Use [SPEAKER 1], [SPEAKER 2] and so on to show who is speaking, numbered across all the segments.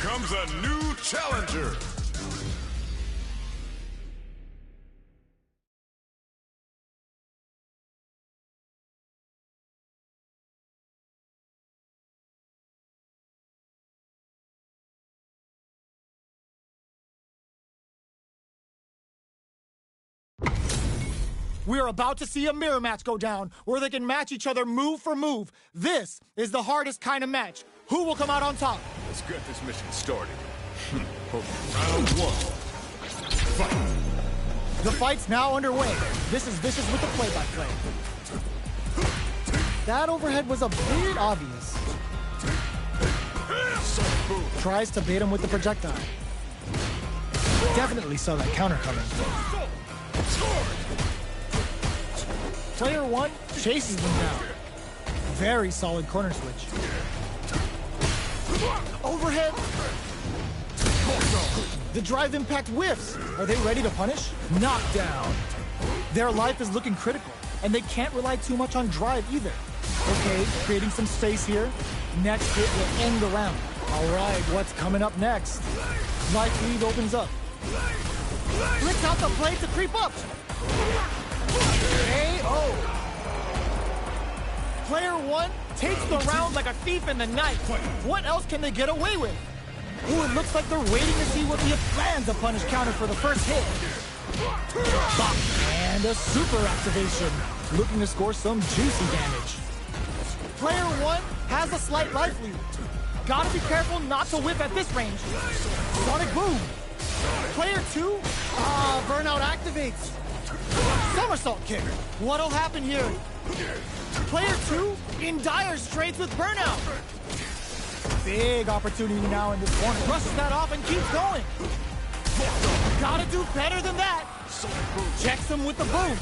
[SPEAKER 1] comes a new challenger.
[SPEAKER 2] We are about to see a mirror match go down, where they can match each other move for move. This is the hardest kind of match. Who will come out on top?
[SPEAKER 1] Let's get this mission started. Round one. Fight.
[SPEAKER 2] The fight's now underway. This is Vicious with the play-by-play. That overhead was a bit obvious. Tries to bait him with the projectile. Definitely saw that counter coming. Player one chases them down. Very solid corner switch. Overhead. The drive impact whiffs. Are they ready to punish? Knockdown. Their life is looking critical, and they can't rely too much on drive either. Okay, creating some space here. Next hit will end the round. All right, what's coming up next? Life lead opens up. Flicks out the blade to creep up. KO. Player one takes the round like a thief in the night. What else can they get away with? Ooh, it looks like they're waiting to see what the plans a punish counter for the first hit. Bop. And a super activation. Looking to score some juicy damage. Player one has a slight life lead. Gotta be careful not to whip at this range. Sonic boom. Player two, burnout activates. Somersault kick. What'll happen here? Player two in dire straits with burnout. Big opportunity now in this corner. Brushes that off and keeps going. Gotta do better than that. Checks him with the boom.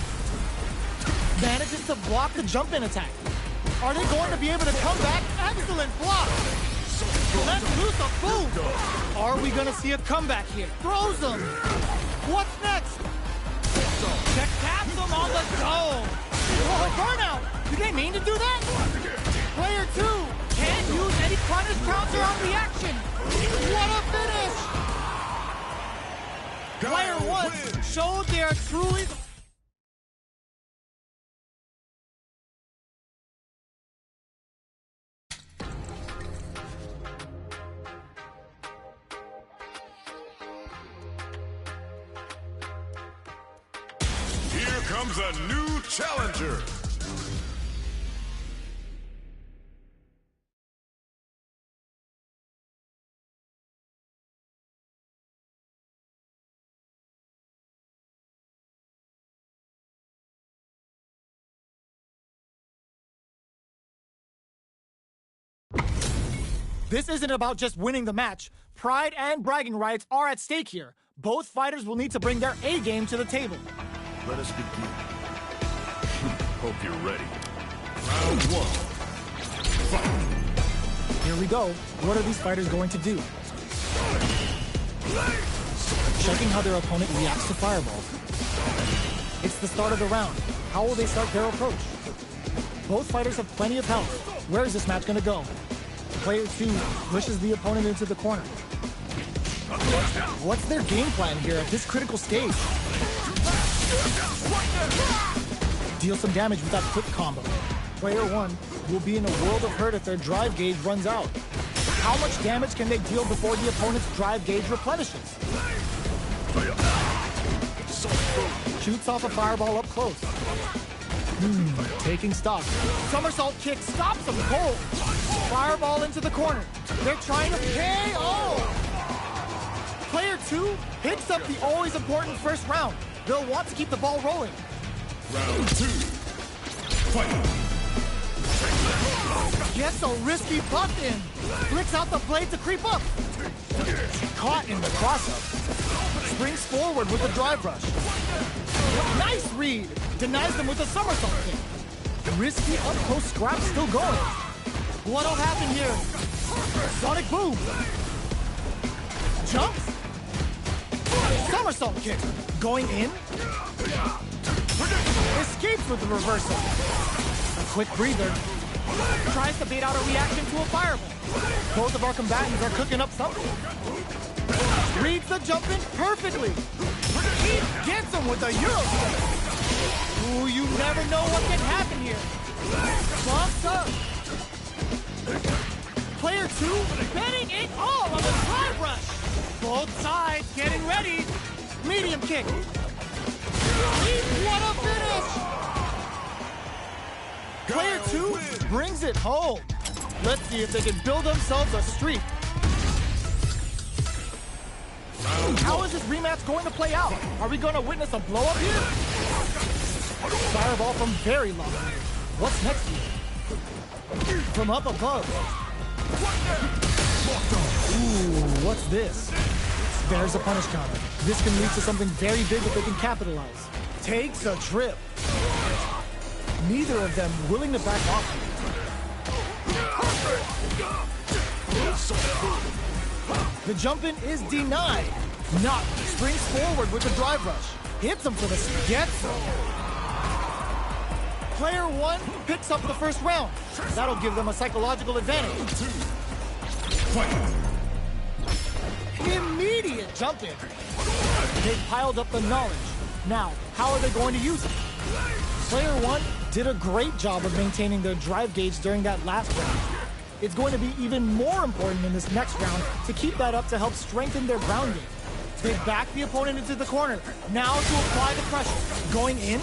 [SPEAKER 2] Manages to block the jump-in attack. Are they going to be able to come back? Excellent block. Let's loose a boom. Are we gonna see a comeback here? Throws him. What's next? Check taps him on the go. Oh, burnout. Did they mean to do that? Player two can't use any punish counter on reaction. What a finish. Player one showed they are truly...
[SPEAKER 1] Here comes a new challenger.
[SPEAKER 2] This isn't about just winning the match. Pride and bragging rights are at stake here. Both fighters will need to bring their A game to the table.
[SPEAKER 1] Let us begin. Hope you're ready. Round one. Fight.
[SPEAKER 2] Here we go. What are these fighters going to do? Checking how their opponent reacts to fireballs. It's the start of the round. How will they start their approach? Both fighters have plenty of health. Where is this match going to go? Player two pushes the opponent into the corner. What's their game plan here at this critical stage? Deal some damage with that quick combo. Player one will be in a world of hurt if their drive gauge runs out. How much damage can they deal before the opponent's drive gauge replenishes? Shoots off a fireball up close. Taking stock. Somersault kick stops them cold. Fireball into the corner. They're trying to KO. Player two picks up the always important first round. They'll want to keep the ball rolling.
[SPEAKER 1] Round two. Fight.
[SPEAKER 2] Gets a risky butt in. Flicks out the blade to creep up. Caught in the cross-up. Springs forward with a drive rush. Nice read. Denies them with a somersault kick. Risky up-close scrap still going. What'll happen here? Sonic boom. Jumps. Somersault kick. Going in. Escapes with the reversal. A quick breather. Tries to bait out a reaction to a fireball. Both of our combatants are cooking up something. Reads the jump in perfectly. He gets him with a Euro step. Ooh, you never know what can happen here. Bumps up. Player 2 betting it all on the drive rush. Both sides getting ready. Medium kick. What a finish! Player 2 brings it home. Let's see if they can build themselves a streak. How is this rematch going to play out? Are we going to witness a blow-up here? Fireball from very long. What's next here? From up above. Ooh, what's this? There's a punish counter. This can lead to something very big that they can capitalize. Takes a trip. Neither of them willing to back off. The jump-in is denied. Knock springs forward with the drive rush. Hits him for the gets him. Player 1 picks up the first round. That'll give them a psychological advantage. Immediate jump-in. They piled up the knowledge. Now, how are they going to use it? Player 1 did a great job of maintaining their drive gauge during that last round. It's going to be even more important in this next round to keep that up to help strengthen their ground game. They back the opponent into the corner. Now to apply the pressure. Going in.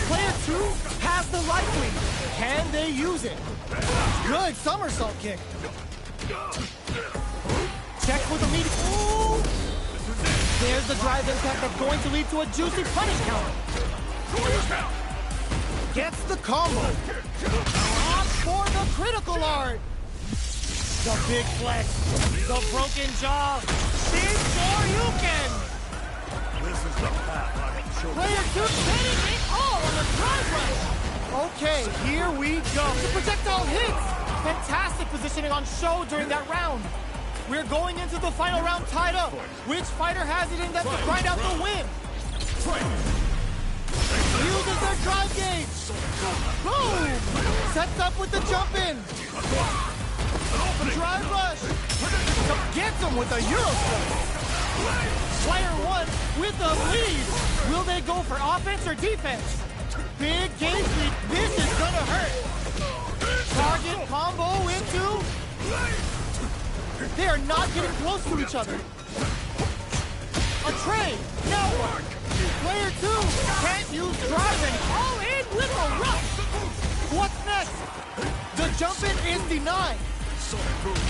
[SPEAKER 2] Player 2 has the right lead. Can they use it? Good somersault kick. Check with the lead. Ooh! There's the drive impact that's going to lead to a juicy punish counter. Gets the combo. On for the critical art. The big flex. The broken jaw. Big Shoryuken.
[SPEAKER 1] This is the path I'm sure.
[SPEAKER 2] Player 2 hitting it all on the drive rush. Okay, here we go. The projectile hits. Fantastic positioning on show during that round. We're going into the final round tied up. Which fighter has it in them to grind out the win? Uses their drive gauge. Boom! Sets up with the jump in. Drive rush. Gets him with a Euro step. Player 1 with the lead. Will they go for offense or defense? Big gauge lead. This is gonna hurt. Target combo into. They are not getting close to each other. A trade. Now what? Player 2 can't use driving. All in with a rush. What's next? The jump-in is denied.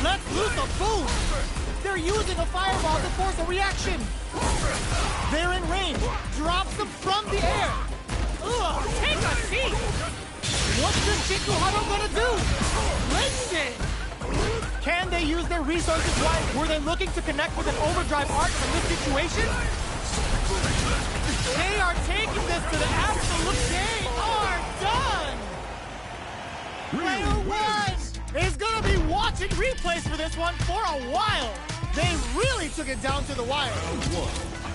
[SPEAKER 2] Let's lose a boost. They're using a fireball to force a reaction. They're in range. Drops them from the air. Ugh, take a seat. What's this Jiku Hado gonna do? Links it. Can they use their resources right? Were they looking to connect with an overdrive arc from this situation? They are taking this to the absolute. They are done! Player 1 is gonna be watching replays for this one for a while. They really took it down to the wire.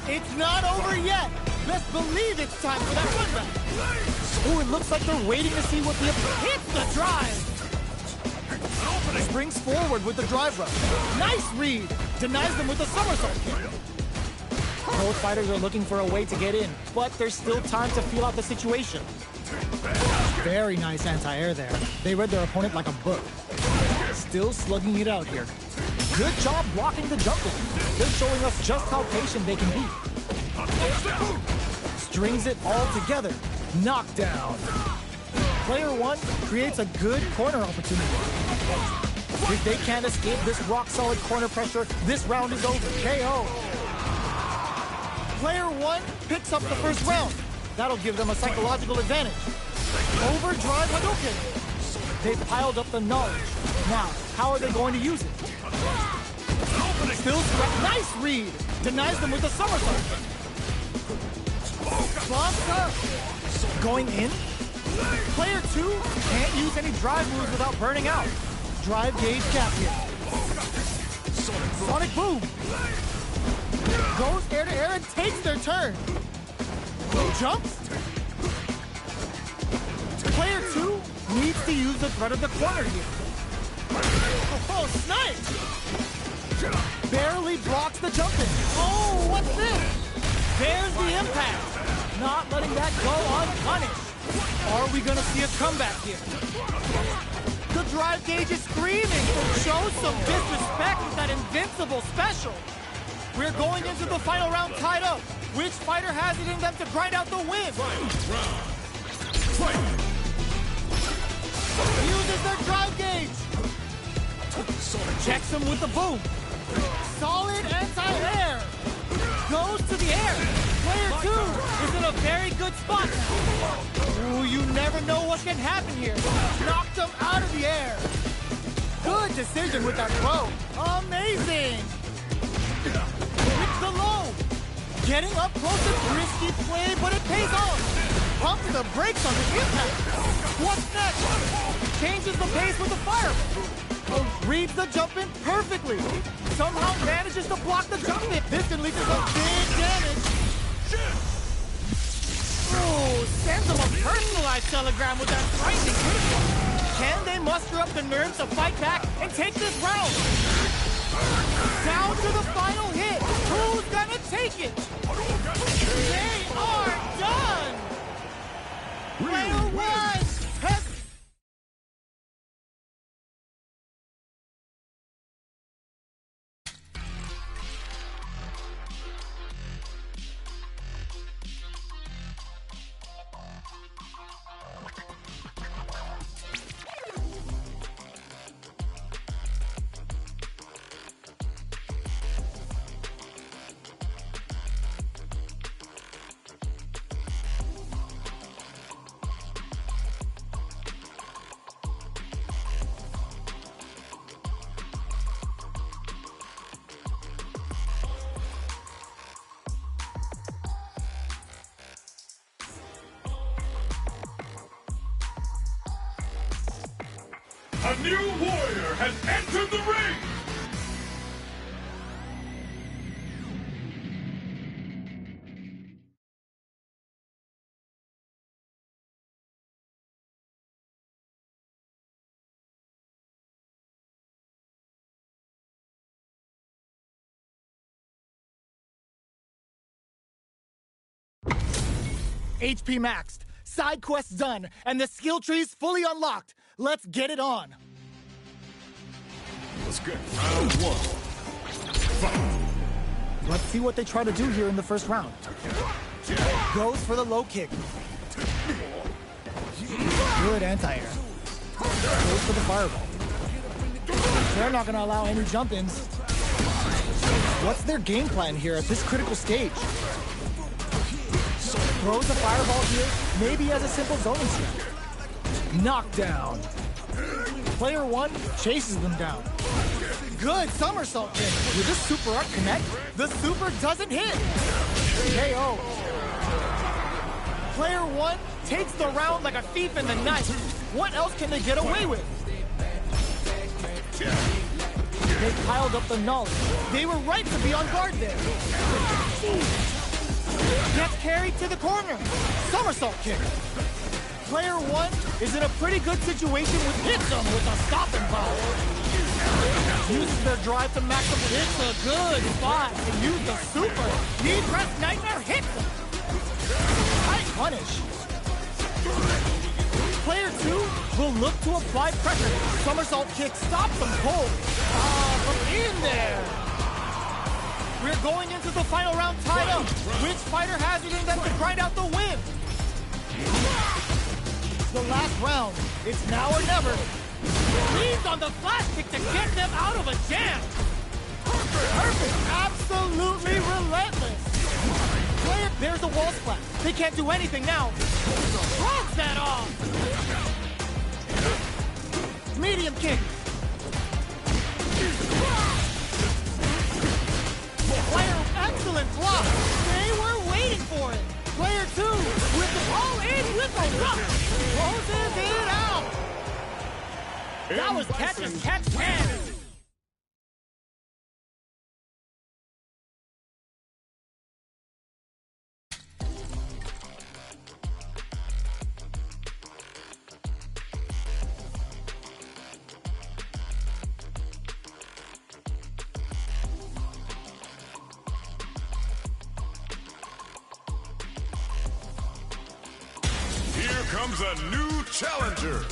[SPEAKER 2] It's not over yet. Best believe it's time for that run back. Ooh, it looks like they're waiting to see what the hits the drive. Springs forward with the drive rush. Nice read. Denies them with a somersault kick. Both fighters are looking for a way to get in, but there's still time to feel out the situation. Very nice anti-air there. They read their opponent like a book. Still slugging it out here. Good job blocking the jump in. They're showing us just how patient they can be. Strings it all together. Knockdown. Player 1 creates a good corner opportunity. If they can't escape this rock-solid corner pressure, this round is over. KO. Player 1 picks up the first round. That'll give them a psychological advantage. Overdrive Hadouken. They've piled up the knowledge. Now, how are they going to use it? Still nice read. Denies them with a somersault. Bumps up. Going in. Player 2 can't use any drive moves without burning out. Drive gauge gap here. Sonic boom. Goes air to air and takes their turn. Jumps. Player 2 needs Wants to use the threat of the corner here. Oh, snipe! Barely blocks the jump in. Oh, what's this? There's the impact. Not letting that go unpunished. Are we gonna see a comeback here? The drive gauge is screaming. Show some disrespect with that invincible special. We're going into the final round tied up. Which fighter has it in them to grind out the win? Uses their drive gauge. Checks him with the boom. Solid anti-air. Goes to the air. Player 2 is in a very good spot now. Ooh, you never know what can happen here. Knocked him out of the air. Good decision with that throw. Amazing. Hits the low. Getting up close is risky play, but it pays off. Pumps the brakes on the impact. What's next? Changes the pace with the fire. Reads the jump in perfectly. Somehow manages to block the jump in. This can lead to some big damage. Oh, sends him a personalized telegram with that frightening critical. Can they muster up the nerves to fight back and take this round? Down to the final hit. Who's gonna take it? They are done! Player 1 has...
[SPEAKER 1] A new warrior has entered the ring!
[SPEAKER 2] HP maxed, side quests done, and the skill tree's fully unlocked. Let's get it on.
[SPEAKER 1] Let's get round 1. Fight.
[SPEAKER 2] Let's see what they try to do here in the first round. Goes for the low kick. Good anti-air. Goes for the fireball. They're not going to allow any jump-ins. What's their game plan here at this critical stage? Throws a fireball here, maybe as a simple zoning step. Knockdown. Player 1 chases them down. Good somersault kick. With this super art connect, the super doesn't hit. KO. Player 1 takes the round like a thief in the night. What else can they get away with? They piled up the knowledge. They were right to be on guard there. Gets carried to the corner. Somersault kick. Player 1 is in a pretty good situation with hits them with a stopping power. Uses their drive to max them. It's a good spot to use the super. Knee press nightmare hits them. Tight punish. Player 2 will look to apply pressure. Somersault kick stops them cold. From in there. We're going into the final round tied up. Which fighter has it in them to grind out the win? The last round. It's now or never. Leads on the flash kick to get them out of a jam. Perfect. Absolutely relentless. Play it. There's the wall splat. They can't do anything now. Throws that off. Medium kick. Player, excellent block. They were waiting for it. Player 2 with the ball in with a rush. Closes it out. That was catch as catch can.
[SPEAKER 1] comes a new challenger.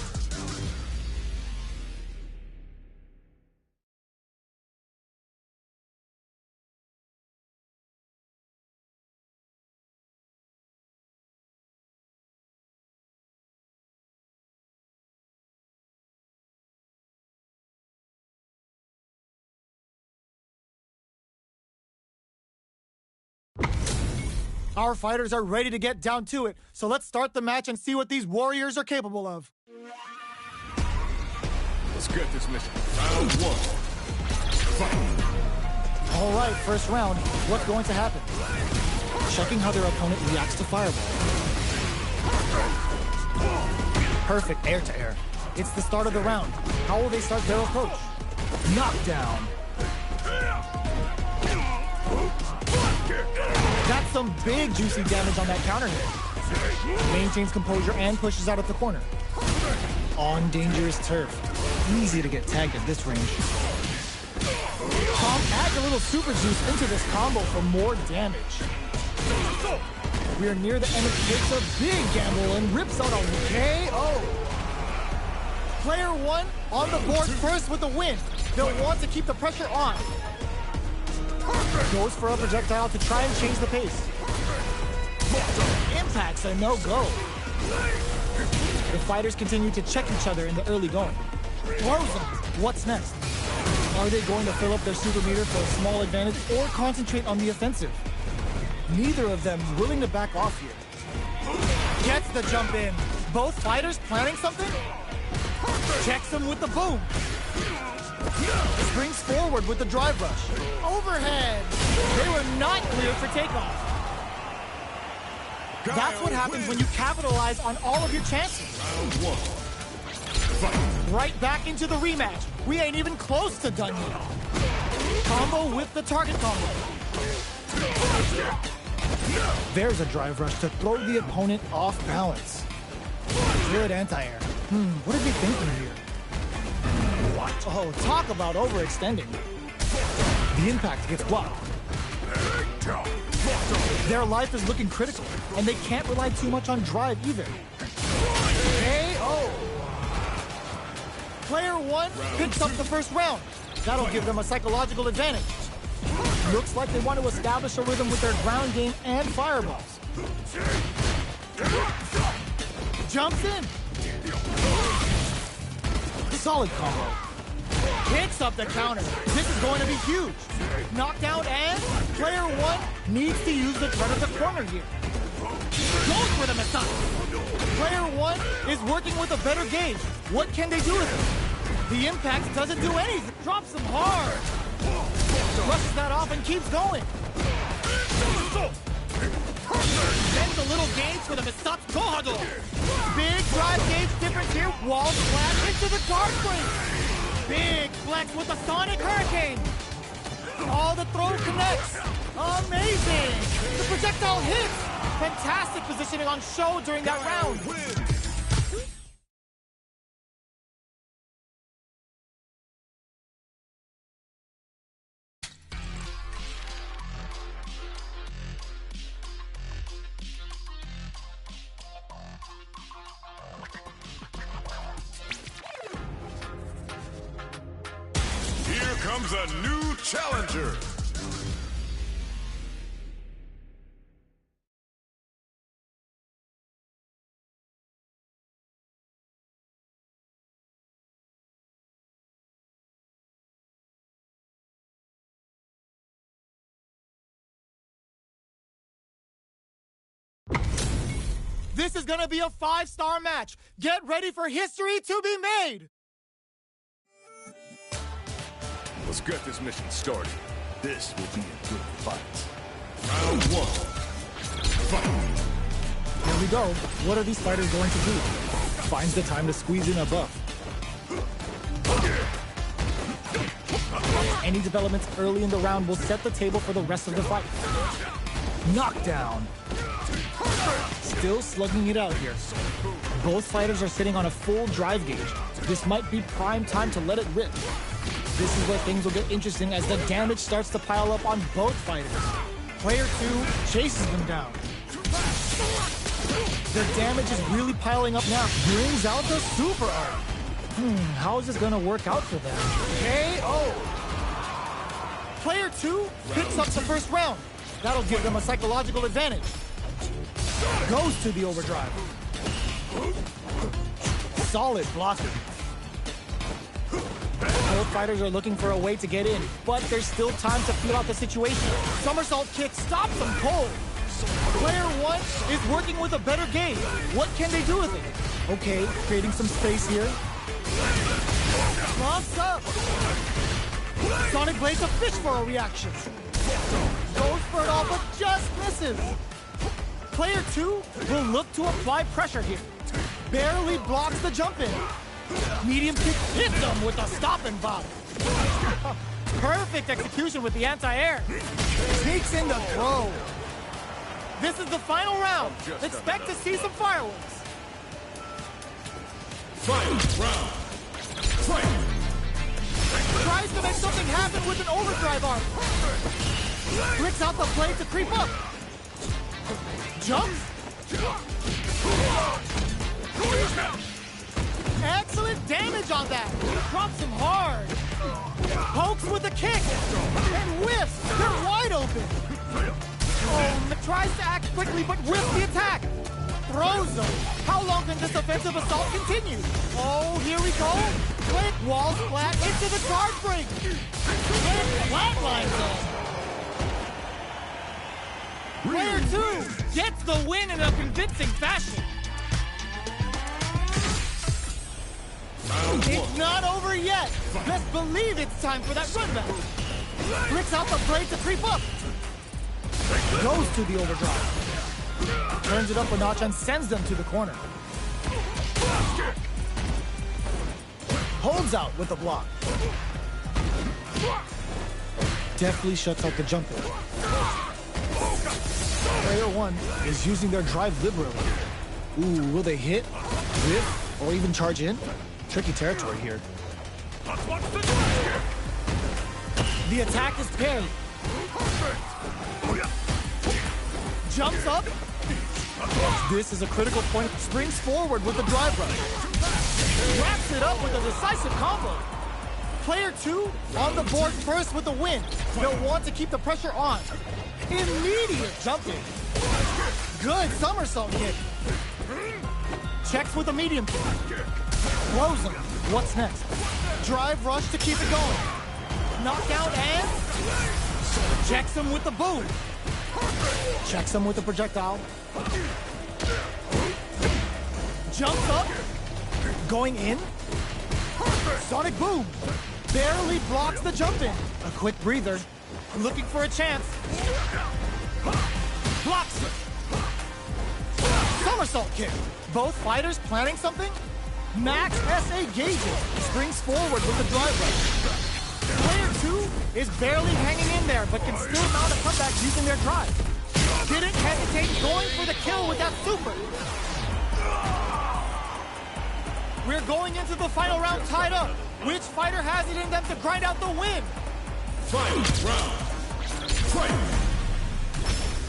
[SPEAKER 2] Our fighters are ready to get down to it, so let's start the match and see what these warriors are capable of.
[SPEAKER 1] Let's get this mission. Round one. Fight.
[SPEAKER 2] All right, first round. What's going to happen? Checking how their opponent reacts to Fireball. Perfect air to air. It's the start of the round. How will they start their approach? Knockdown. That's some big juicy damage on that counter hit. Maintains composure and pushes out at the corner. On dangerous turf. Easy to get tagged at this range. Tom adds a little super juice into this combo for more damage. We are near the end of takes a big gamble and rips out a KO. Player one on the board first with the win. They'll want to keep the pressure on. Goes for a projectile to try and change the pace. Impact's a no-go. The fighters continue to check each other in the early going. Throw zones. What's next? Are they going to fill up their super meter for a small advantage or concentrate on the offensive? Neither of them willing to back off here. Gets the jump in. Both fighters planning something? Checks him with the boom. Springs forward with the drive rush. Overhead. They were not cleared for takeoff. That's what happens when you capitalize on all of your chances. Right back into the rematch. We ain't even close to done yet. Combo with the target combo. There's a drive rush to throw the opponent off balance. Good anti-air. What are they thinking here? What? Oh, talk about overextending. The impact gets blocked. Their life is looking critical, and they can't rely too much on drive either. KO! Player one picks up the first round. That'll give them a psychological advantage. Looks like they want to establish a rhythm with their ground game and fireballs. Jumps in. Solid combo. Picks up the counter. This is going to be huge. Knockdown, and player one needs to use the threat of the corner here. Goes for the massage. Player one is working with a better gauge. What can they do with it? The impact doesn't do anything. Drops them hard. Rushes that off and keeps going. Sends a little gauge for the massage Gohado. Big drive gauge difference here. Wall splash into the guard frame. Big flex with the Sonic Hurricane. Oh, the throw connects. Amazing. The projectile hits. Fantastic positioning on show during that round.
[SPEAKER 1] Here comes a new challenger.
[SPEAKER 2] This is gonna be a 5-star match. Get ready for history to be made.
[SPEAKER 1] Let's get this mission started. This will be a good fight. Round one. Fight.
[SPEAKER 2] Here we go. What are these fighters going to do? Finds the time to squeeze in a buff. Any developments early in the round will set the table for the rest of the fight. Knockdown. Still slugging it out here. Both fighters are sitting on a full drive gauge. This might be prime time to let it rip. This is where things will get interesting as the damage starts to pile up on both fighters. Player two chases them down. The damage is really piling up now. Brings out the super art. How is this gonna work out for them? KO! Player 2 picks up the first round. That'll give them a psychological advantage. Goes to the overdrive. Solid blocking. Both fighters are looking for a way to get in, but there's still time to feel out the situation. Somersault kick stops them cold. Player 1 is working with a better game. What can they do with it? Okay, creating some space here. Lofts up. Sonic Blade's a fish for a reaction. Goes for it all, but just misses. Player 2 will look to apply pressure here. Barely blocks the jump in. Medium kick hits him with a stop and bop. Perfect execution with the anti-air. Sneaks in the throw. This is the final round. Expect to see some fireworks.
[SPEAKER 1] Fight round. Fight.
[SPEAKER 2] Tries to make something happen with an overdrive arm. Flicks out the blade to creep up. Jumps. Excellent damage on that. Drops him hard. Pokes with a kick. And whiffs. They're wide open. Oh, tries to act quickly, but whiffs the attack. Throws them. How long can this offensive assault continue? Oh, here we go. Click, walls flat into the guard break. And flatlines them. Player 2 gets the win in a convincing fashion. It's not over yet. Best believe it's time for that run back. Flicks out the blade to creep up. Goes to the overdrive. Turns it up a notch and sends them to the corner. Holds out with the block. Deftly shuts out the jumper. Player 1 is using their drive liberally. Ooh, will they hit, whiff, or even charge in? Tricky territory here. The attack is parried. Jumps up. This is a critical point. Springs forward with the drive rush. Wraps it up with a decisive combo. Player 2 on the board first with the win. They'll want to keep the pressure on. Immediate jumping. Good somersault kick. Checks with a medium kick. Throws him. What's next? Drive rush to keep it going. Knockout and checks him with the boom. Checks him with the projectile. Jumps up. Going in. Sonic boom. Barely blocks the jump in. A quick breather. Looking for a chance. Blocks it. Somersault kick. Both fighters planning something? Max SA gauges. Springs forward with the drive rush. Player 2 is barely hanging in there, but can still mount a comeback using their drive. Didn't hesitate going for the kill with that super. We're going into the final round tied up. Which fighter has it in them to grind out the win?
[SPEAKER 1] Fight round. Fight.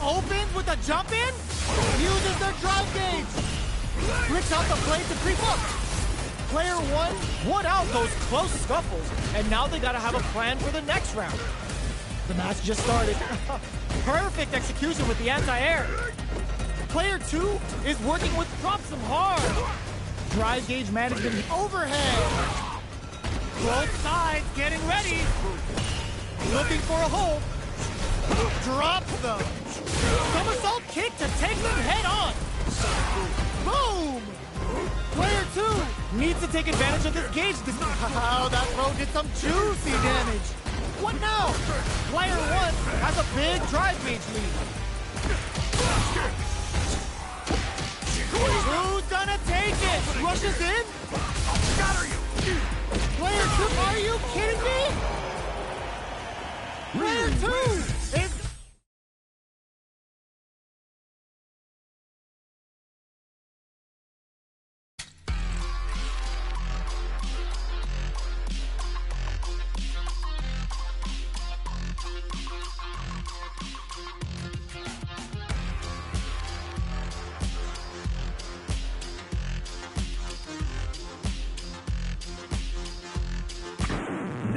[SPEAKER 2] Opens with a jump in. Uses their drive gauge. Flicks out the blade to creep up. Player 1 won out those close scuffles, and now they gotta have a plan for the next round. The match just started. Perfect execution with the anti-air. Player 2 is working with drops them hard. Drive gauge management overhead. Both sides getting ready. Looking for a hold. Drops them. Somersault kick to take them head on. Boom! Player 2 needs to take advantage of this gauge. Wow, that throw did some juicy damage. What now? Player 1 has a big drive gauge lead. Who's gonna take it? Rushes in? Player 2, are you kidding me? Player 2 is...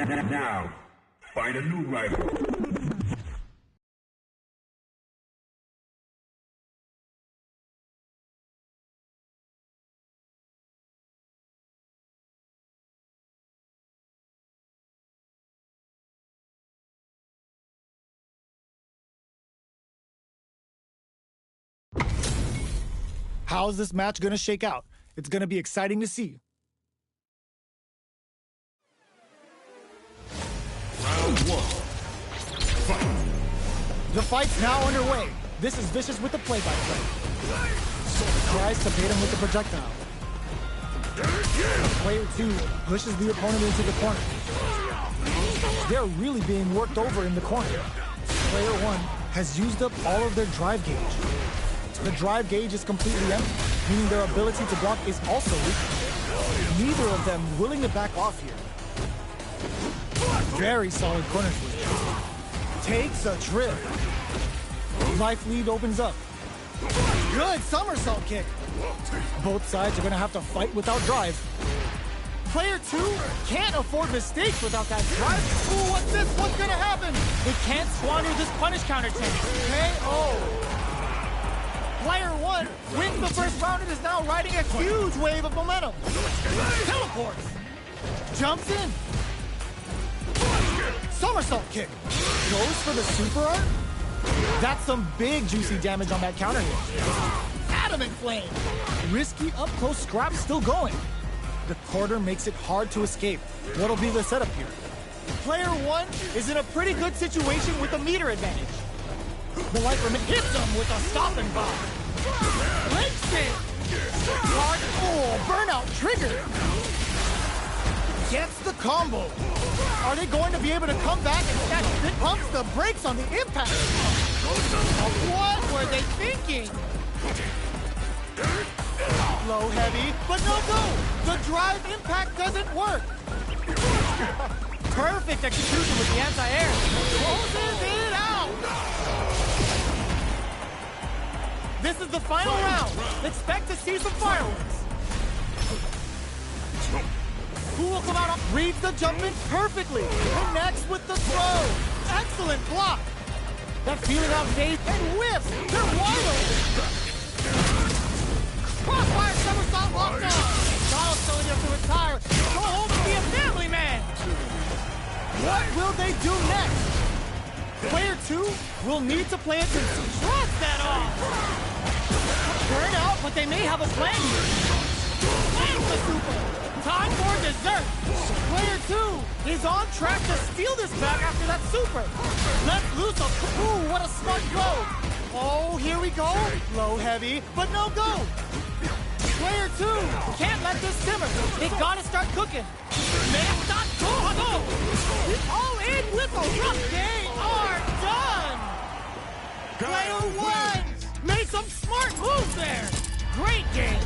[SPEAKER 1] Now, find a new rival.
[SPEAKER 2] How's this match gonna shake out? It's gonna be exciting to see.
[SPEAKER 1] Round one. Fight.
[SPEAKER 2] The fight's now underway. This is Vicious with the play-by-play. Tries to bait him with the projectile. Player 2 pushes the opponent into the corner. They're really being worked over in the corner. Player 1 has used up all of their drive gauge. The drive gauge is completely empty, meaning their ability to block is also weak. Neither of them willing to back off here. Very solid corner switch. Takes a trip. Life lead opens up. Good somersault kick. Both sides are going to have to fight without drive. Player 2 can't afford mistakes without that drive. Ooh, what's this? What's going to happen? They can't squander this punish counter tank. KO. Player 1 wins the first round and is now riding a huge wave of momentum. Teleports. Jumps in. Somersault kick. Goes for the super art. That's some big juicy damage on that counter hit. Adamant flame. Risky up close scrap still going. The quarter makes it hard to escape. What'll be the setup here? Player 1 is in a pretty good situation with a meter advantage. The light remit hits him with a stop and bomb. Leg spin. Hard, burnout trigger. Gets the combo. Are they going to be able to come back and snatch it? Pumps the brakes on the impact. What were they thinking? Low heavy, but no go. The drive impact doesn't work. Perfect execution with the anti-air. Closes it out. This is the final round. Expect to see some fireworks. Who will come out on? Reads the jump in perfectly. Connects with the throw. Excellent block. That feeling out phase and whips. They're wide open. Crossfire somersault locked on. Charles telling you to retire. Go home and be a family man. What will they do next? Player 2 will need to play it to shrug that off. Burn out, but they may have a plan here. Lands the super. Time for dessert. Player 2 is on track to steal this back after that super. Let loose a... Ooh, what a smart blow. Oh, here we go. Low heavy, but no go. Player 2 can't let this simmer. They gotta start cooking. All in with a rough. They are done. Player 1 made some smart moves there. Great game.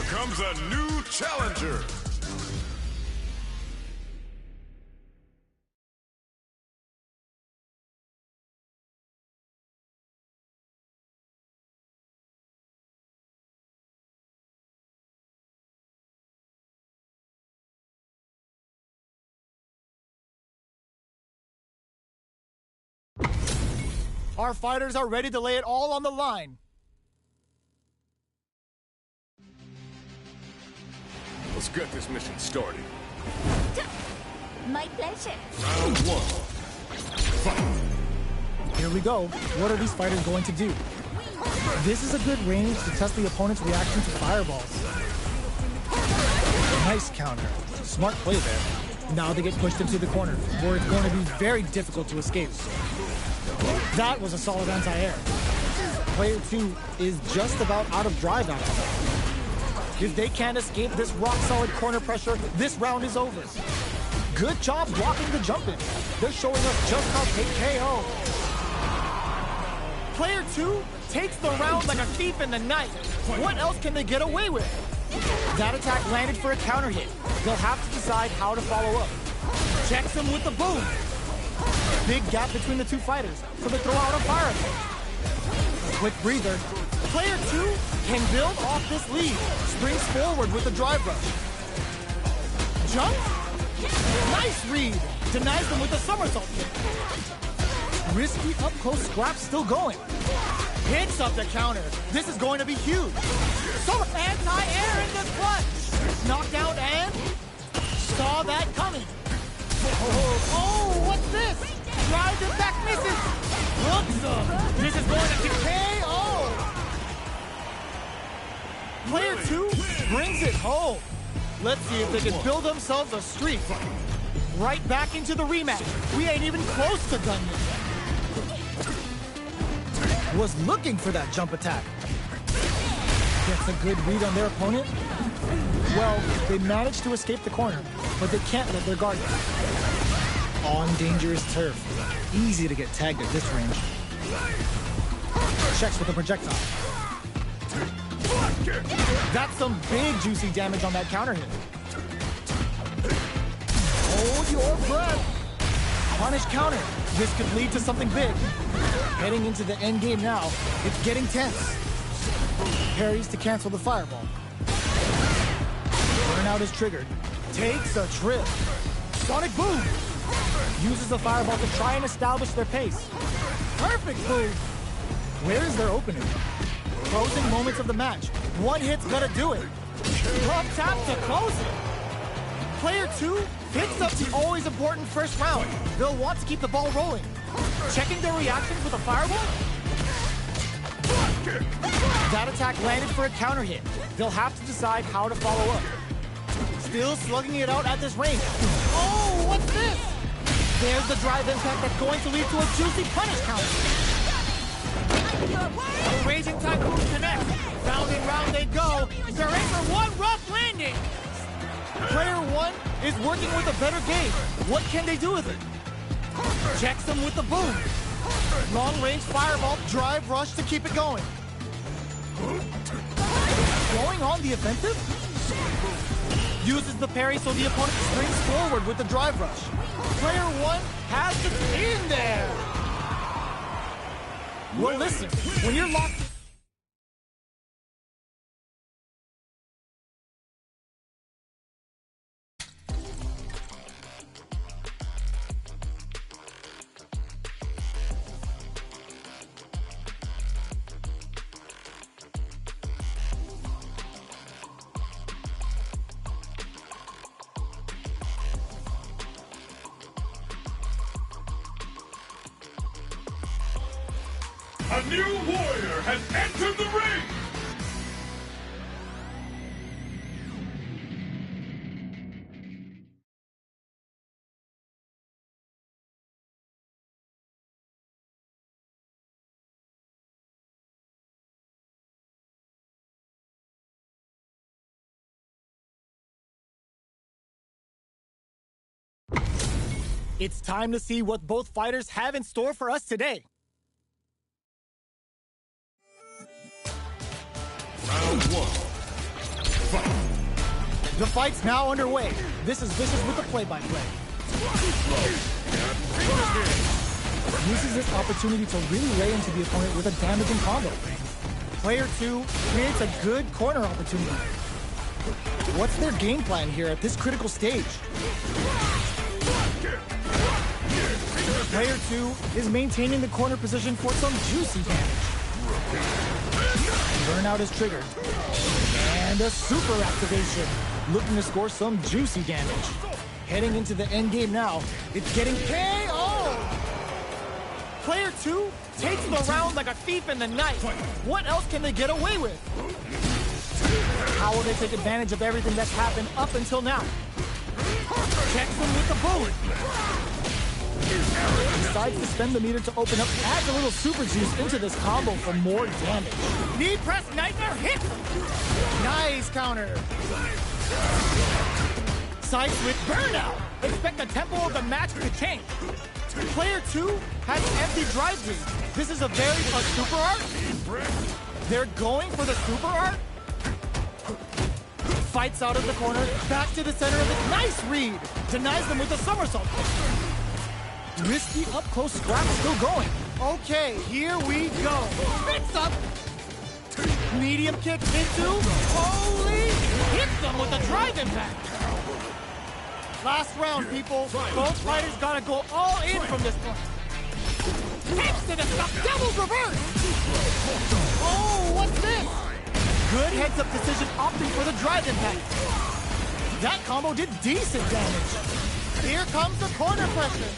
[SPEAKER 1] Comes a new challenger.
[SPEAKER 2] Our fighters are ready to lay it all on the line.
[SPEAKER 1] Let's get this mission started.
[SPEAKER 3] My pleasure.
[SPEAKER 1] Round 1. Fight.
[SPEAKER 2] Here we go. What are these fighters going to do? This is a good range to test the opponent's reaction to fireballs. Nice counter. Smart play there. Now they get pushed into the corner, where it's going to be very difficult to escape. That was a solid anti-air. Player 2 is just about out of drive after. If they can't escape this rock-solid corner pressure, this round is over. Good job blocking the jump in. They're showing us just how to KO. Player 2 takes the round like a thief in the night. What else can they get away with? That attack landed for a counter hit. They'll have to decide how to follow up. Checks him with the boom. Big gap between the two fighters, so they throw out a fireball. Quick breather. Player 2 can build off this lead. Springs forward with the drive rush. Jump. Nice read. Denies them with the somersault kick. Risky up-close scrap still going. Hits up the counter. This is going to be huge. So anti-air in the clutch. Knockdown and saw that coming. Oh, what's this? Drives it back, misses. Hooks him. This is going to be KO. Player 2 brings it home. Let's see if they can build themselves a streak. Right back into the rematch. We ain't even close to done yet. Was looking for that jump attack. Gets a good read on their opponent. Well, they managed to escape the corner, but they can't let their guard down. On dangerous turf. Easy to get tagged at this range. Checks with a projectile. That's some big juicy damage on that counter hit. Hold your breath. Punish counter. This could lead to something big. Heading into the end game now, it's getting tense. Parries to cancel the fireball. Burnout is triggered. Takes a trip. Sonic boom. Uses the fireball to try and establish their pace. Perfect move. Where is their opening? Closing moments of the match. One hit's gonna do it. Drop tap to close it. Player 2 picks up the always important first round. They'll want to keep the ball rolling. Checking their reactions with a fireball. That attack landed for a counter hit. They'll have to decide how to follow up. Still slugging it out at this range. Oh, what's this? There's the drive impact that's going to lead to a juicy punish counter. The Raging Typhoon connects. Round and round they go. They're in for one rough landing. Player 1 is working with a better game. What can they do with it? Checks them with the boom. Long-range fireball, drive rush to keep it going. Going on the offensive? Uses the parry so the opponent springs forward with the drive rush. Player 1 has to be in there. Well, listen, when you're locked...
[SPEAKER 1] A new warrior has entered the ring!
[SPEAKER 2] It's time to see what both fighters have in store for us today.
[SPEAKER 1] Round 1. Fight.
[SPEAKER 2] The fight's now underway. This is Vicious with the play-by-play. Uses this opportunity to really lay into the opponent with a damaging combo. Player 2 creates a good corner opportunity. What's their game plan here at this critical stage? Player 2 is maintaining the corner position for some juicy damage. Burnout is triggered. And a super activation. Looking to score some juicy damage. Heading into the end game now. It's getting KO! Player 2 takes the round like a thief in the night. What else can they get away with? How will they take advantage of everything that's happened up until now? Checks them with the bullet. Decides to spend the meter to open up, adds a little super juice into this combo for more damage. Knee press nightmare hit! Nice counter. Side switch burnout. Expect the tempo of the match to change. Player 2 has an empty drive lead. This is a super art. They're going for the super art. Fights out of the corner, back to the center of it. Nice read. Denies them with a somersault. Risky up-close scrap still going. Okay, here we go. Mix up. Medium kick into. Holy! Hits them with a drive impact. Last round, people. Both fighters gotta go all in from this point. Takes to the stop. Double reverse. Oh, what's this? Good heads-up decision opting for the drive impact. That combo did decent damage. Here comes the corner pressure.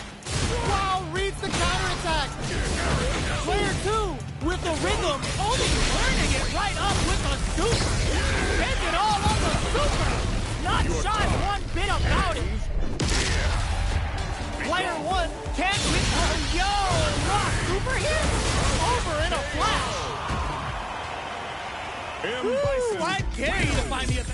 [SPEAKER 2] Wow, reads the counterattack. Player 2 with the rhythm, only turning it right up with the super. Spends it all on the super. Not shy one bit about it. Player 1 can't hit her. Yo, rock super hit. Over in a flash. Ooh, I dare you to find me a...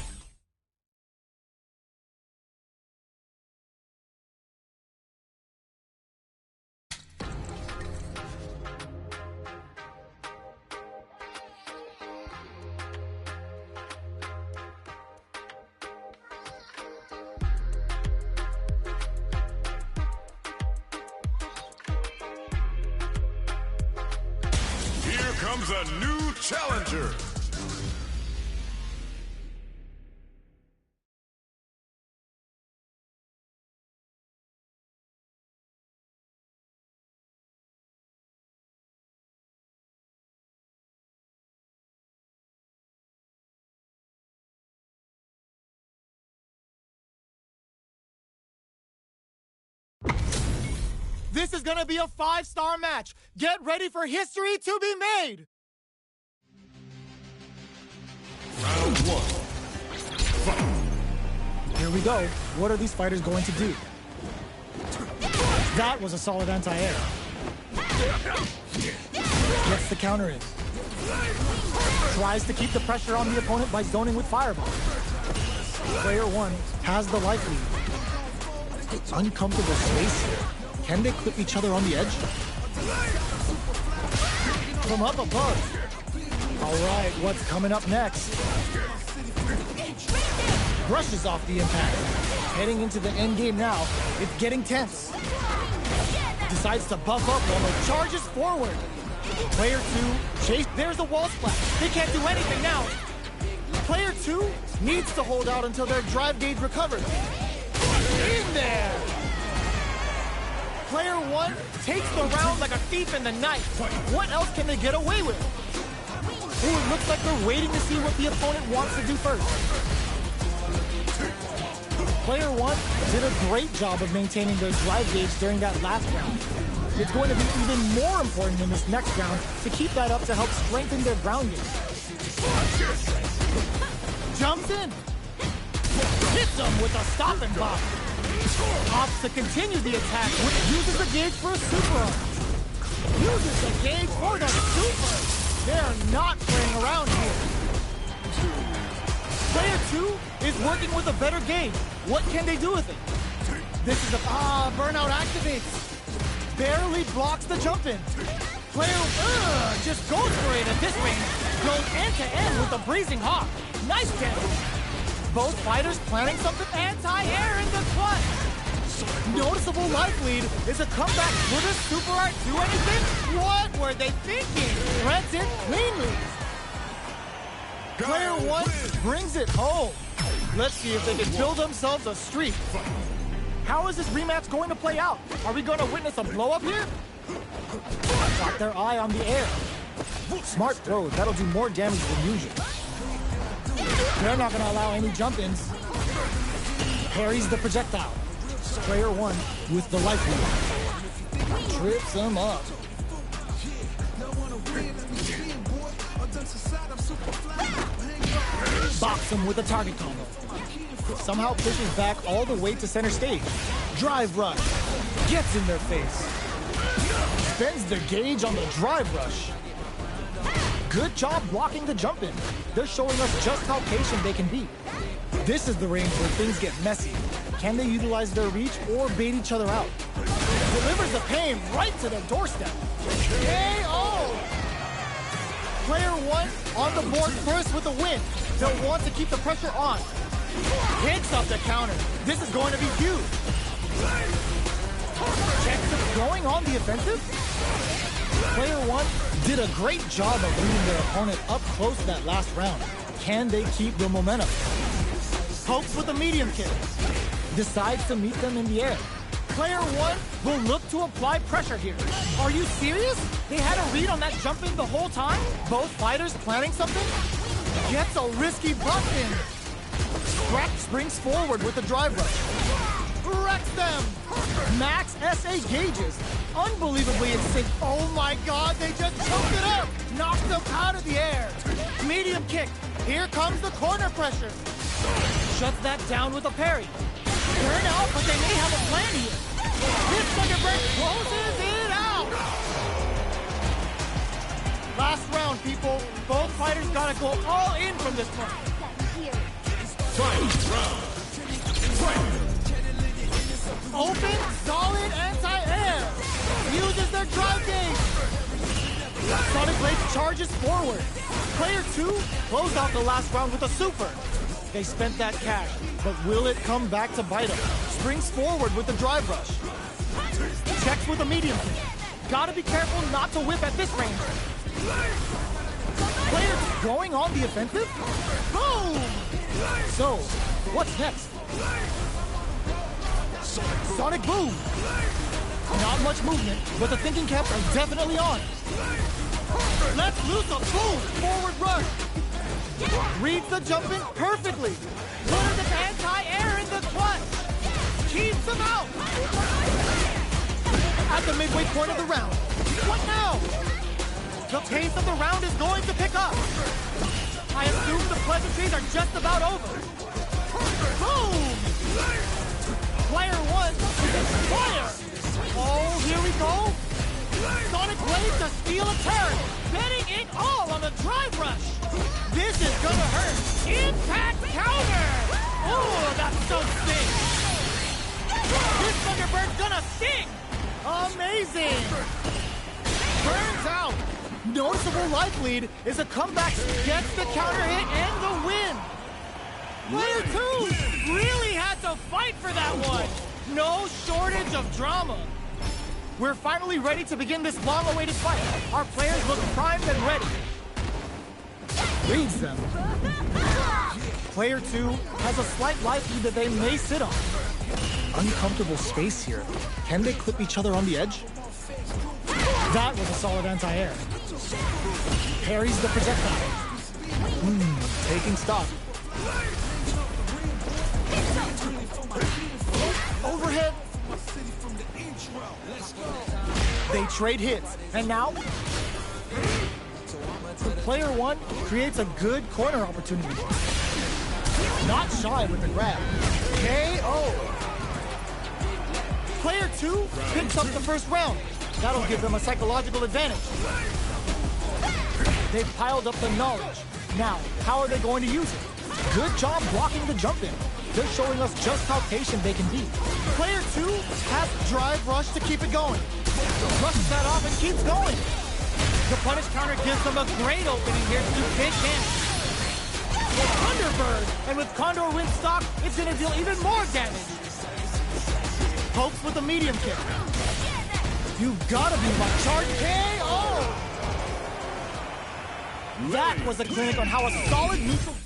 [SPEAKER 1] Here comes a new challenger.
[SPEAKER 2] This is gonna be a 5-star match. Get ready for history to be made.
[SPEAKER 1] Round 1. Fight.
[SPEAKER 2] Here we go. What are these fighters going to do? That was a solid anti-air. Gets the counter in. Tries to keep the pressure on the opponent by zoning with fireball. Player 1 has the life lead. Uncomfortable space here. Can they clip each other on the edge? From up above. All right, what's coming up next? Brushes off the impact. Heading into the end game now. It's getting tense. Decides to buff up while it charges forward. Player 2 chase. There's a wall splash. They can't do anything now. Player 2 needs to hold out until their drive gauge recovers. In there. Player 1 takes the round like a thief in the night. What else can they get away with? Ooh, it looks like they're waiting to see what the opponent wants to do first. Player 1 did a great job of maintaining their drive gauge during that last round. It's going to be even more important in this next round to keep that up to help strengthen their ground game. Jumps in. Hits them with a stop and bop. Opts to continue the attack, which uses the gauge for a super art. Uses the gauge for the super. They're not playing around here. Player 2 is working with a better gauge. What can they do with it? This is a... burnout activates. Barely blocks the jump in. Player just goes for it at this range. Goes end-to-end with a breezing hawk. Nice damage. Both fighters planning something anti-air in the clutch. Noticeable life lead. Is a comeback. Will this super art do anything? What were they thinking? Threads it cleanly. Player 1 brings it home. Let's see if they can build themselves a streak. How is this rematch going to play out? Are we going to witness a blow-up here? Got their eye on the air. Smart throw. That'll do more damage than usual. They're not going to allow any jump-ins. Parries the projectile. Player 1 with the life lead. Trips him up. Box him with a target combo. Somehow pushes back all the way to center stage. Drive rush. Gets in their face. Spends the gauge on the drive rush. Good job blocking the jump in. They're showing us just how patient they can be. This is the range where things get messy. Can they utilize their reach or bait each other out? Delivers the pain right to their doorstep. KO! Player one on the board first with the win. They'll want to keep the pressure on. Picks up the counter. This is going to be huge. Checks it going on the offensive. Player one did a great job of leading their opponent up close that last round. Can they keep the momentum? Pokes with a medium kick. Decides to meet them in the air. Player one will look to apply pressure here. Are you serious? They had a read on that jump in the whole time? Both fighters planning something? Gets a risky buff in. Scrap springs forward with the drive rush. Wrecks them. Max SA gauges. Unbelievably in sync. Oh my god, they just choked it up. Knocked them out of the air. Medium kick. Here comes the corner pressure. Shuts that down with a parry. Turn out, but they may have a plan here. This Thunderbird closes it out. Last round, people. Both fighters gotta go all in from this point.
[SPEAKER 1] Fight round. Fight.
[SPEAKER 2] Open, solid anti-air. Uses their drive gauge. Sonic Blade charges forward. Player two closed out the last round with a super. They spent that cash, but will it come back to bite them? Springs forward with the drive rush. Checks with a medium kick. Gotta be careful not to whip at this range. Player going on the offensive? Boom! So, what's next? Sonic boom! Not much movement, but the thinking caps are definitely on. Let's loose a boom! Forward rush! Reads the jump in perfectly. Put the anti-air in the clutch. Keeps him out. At the midway point of the round. What now? The pace of the round is going to pick up. I assume the pleasantries are just about over. Boom! Player one is fire. Oh, here we go. Sonic Blade to steal a turn. Betting it all on the drive rush. This is gonna hurt. Impact counter! Oh, that's so sick! This Thunderbird's gonna sting! Amazing! Burns out! Noticeable life lead is a comeback, gets the counter hit and the win! Player two really had to fight for that one! No shortage of drama! We're finally ready to begin this long-awaited fight. Our players look primed and ready. Reads them. Player two has a slight life lead that they may sit on. Uncomfortable space here. Can they clip each other on the edge? That was a solid anti-air. Parries the projectile. Taking stock. Overhead. They trade hits, and now player one creates a good corner opportunity. Not shy with the grab. KO. Player two picks up the first round. That'll give them a psychological advantage. They've piled up the knowledge. Now, how are they going to use it? Good job blocking the jump in. They're showing us just how patient they can be. Player two has drive rush to keep it going. Brushes that off and keeps going. The punish counter gives them a great opening here to do big damage. Thunderbird, and with Condor win stock, it's gonna deal even more damage. Pokes with a medium kick. You've gotta be my charge KO! That was a clinic on how a solid neutral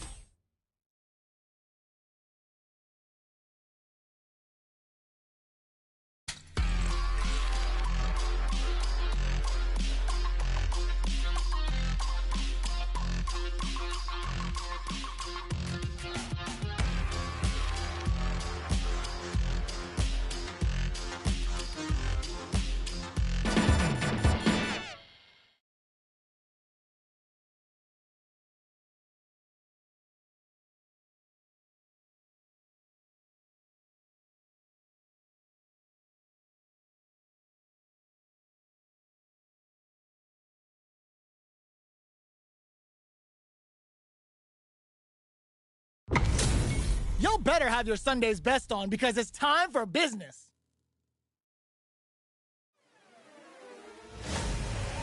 [SPEAKER 2] Y'all better have your Sunday's best on because it's time for business.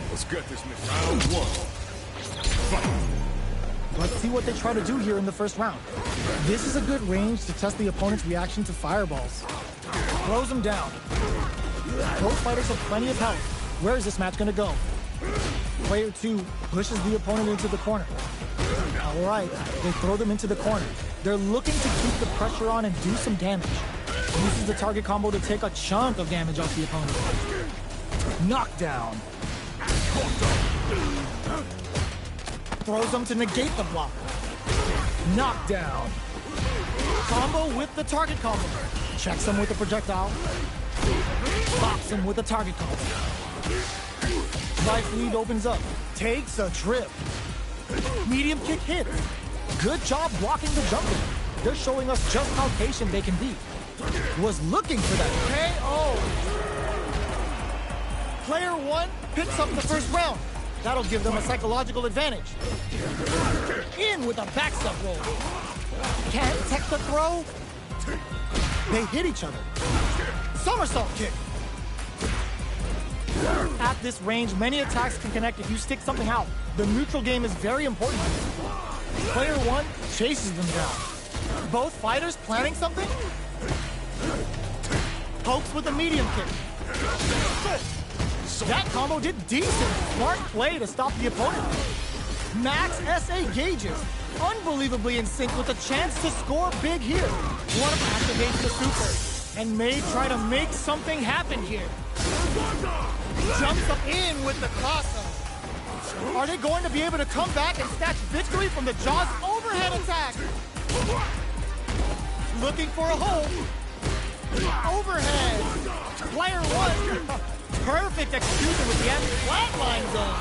[SPEAKER 1] Let's get this mission. Round 1. Fight.
[SPEAKER 2] Let's see what they try to do here in the first round. This is a good range to test the opponent's reaction to fireballs. Throws them down. Both fighters have plenty of health. Where is this match gonna go? Player 2 pushes the opponent into the corner. All right, they throw them into the corner. They're looking to keep the pressure on and do some damage. Uses the target combo to take a chunk of damage off the opponent. Knockdown. Throws them to negate the block. Knockdown. Combo with the target combo. Checks them with the projectile. Bops him with the target combo. Life lead opens up. Takes a trip. Medium kick hits. Good job blocking the jumping. They're showing us just how patient they can be. Was looking for that KO. Player 1 picks up the first round. That'll give them a psychological advantage. In with a backstep roll. Can't tech the throw. They hit each other. Somersault kick. At this range, many attacks can connect if you stick something out. The neutral game is very important. Player 1 chases them down. Both fighters planning something? Pokes with a medium kick. That combo did decent. Smart play to stop the opponent. Max SA gauges. Unbelievably in sync with a chance to score big here. One of them activates the super and may try to make something happen here. Jumps up in with the crosser. Are they going to be able to come back and snatch victory from the Jaws overhead attack? Looking for a hold. Overhead. Player 1. Perfect execution with the anti-flatline zone.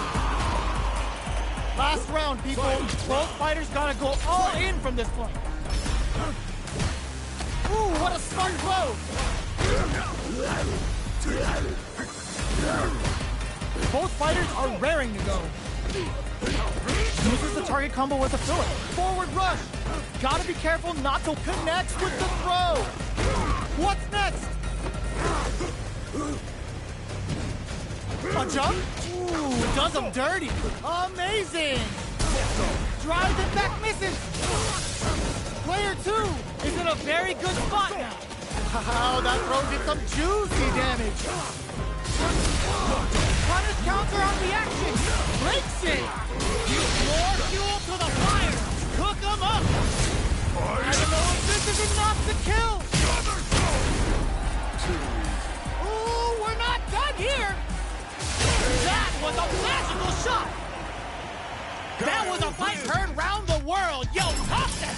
[SPEAKER 2] Last round, people. Both fighters gotta go all in from this point. Ooh, what a smart blow. Both fighters are raring to go. Uses the target combo with a filler. Forward rush. Gotta be careful not to connect with the throw. What's next? A jump? Ooh, does him dirty. Amazing. Drives it back, misses. Player 2 is in a very good spot now. Wow, that throw did some juicy damage. Punish counter on reaction. Breaks it. More fuel to the fire. Cook him up. I don't know if this is enough to kill. Ooh, we're not done here. That was a magical shot. That was a fight heard round the world. Yo, top that.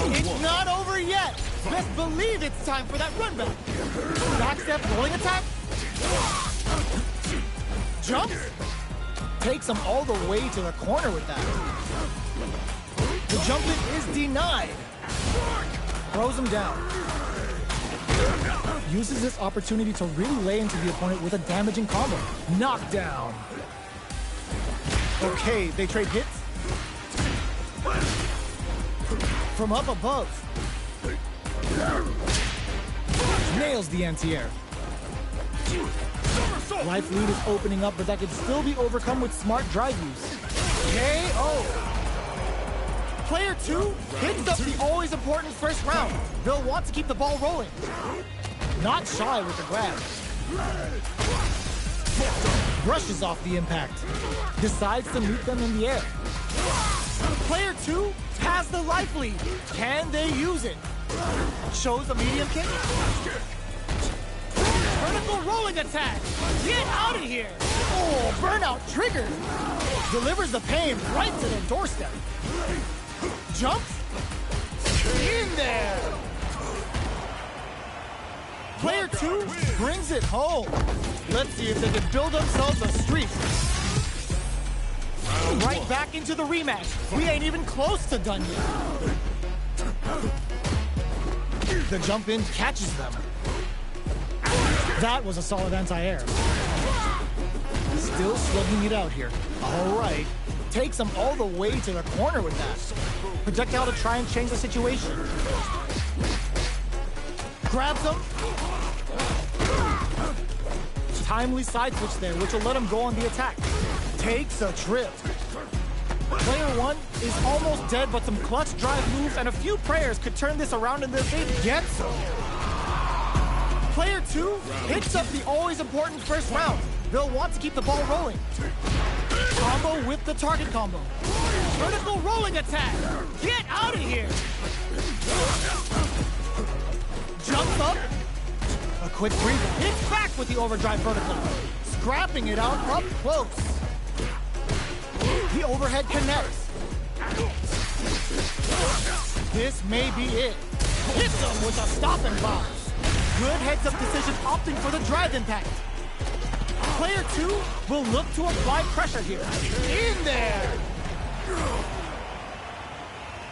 [SPEAKER 2] It's not over yet. Best believe it's time for that run back. Backstep rolling attack. Jumps. Takes him all the way to the corner with that. The jump in is denied. Throws him down. Uses this opportunity to really lay into the opponent with a damaging combo. Knockdown. Okay, they trade hits. From up above. Nails the anti-air. Life lead is opening up, but that could still be overcome with smart drive use. KO. Player 2 picks up the always important first round. They'll want to keep the ball rolling. Not shy with the grab. Brushes off the impact. Decides to meet them in the air. Player 2 has the life lead. Can they use it? Shows a medium kick. Vertical rolling attack. Get out of here. Oh, burnout triggered. Delivers the pain right to their doorstep. Jumps. In there. Player 2 brings it home. Let's see if they can build themselves a streak. Right back into the rematch. We ain't even close to done yet. The jump in catches them. That was a solid anti-air. Still slugging it out here. All right. Takes him all the way to the corner with that. Projectile to try and change the situation. Grabs him. Timely side switch there, which will let him go on the attack. Takes a trip. Player 1 is almost dead, but some clutch drive moves and a few prayers could turn this around in this game. Gets him. Player 2 picks up the always important first round. They'll want to keep the ball rolling. Combo with the target combo. Vertical rolling attack. Get out of here. Jumps up. A quick breather. Hits back with the overdrive vertical. Scrapping it out up close. The overhead connects. This may be it. Hits him with a stopping box. Good heads-up decision opting for the drive impact. Player 2 will look to apply pressure here. In there!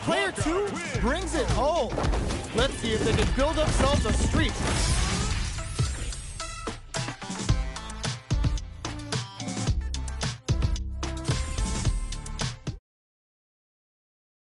[SPEAKER 2] Player 2 brings it home. Let's see if they can build themselves a streak.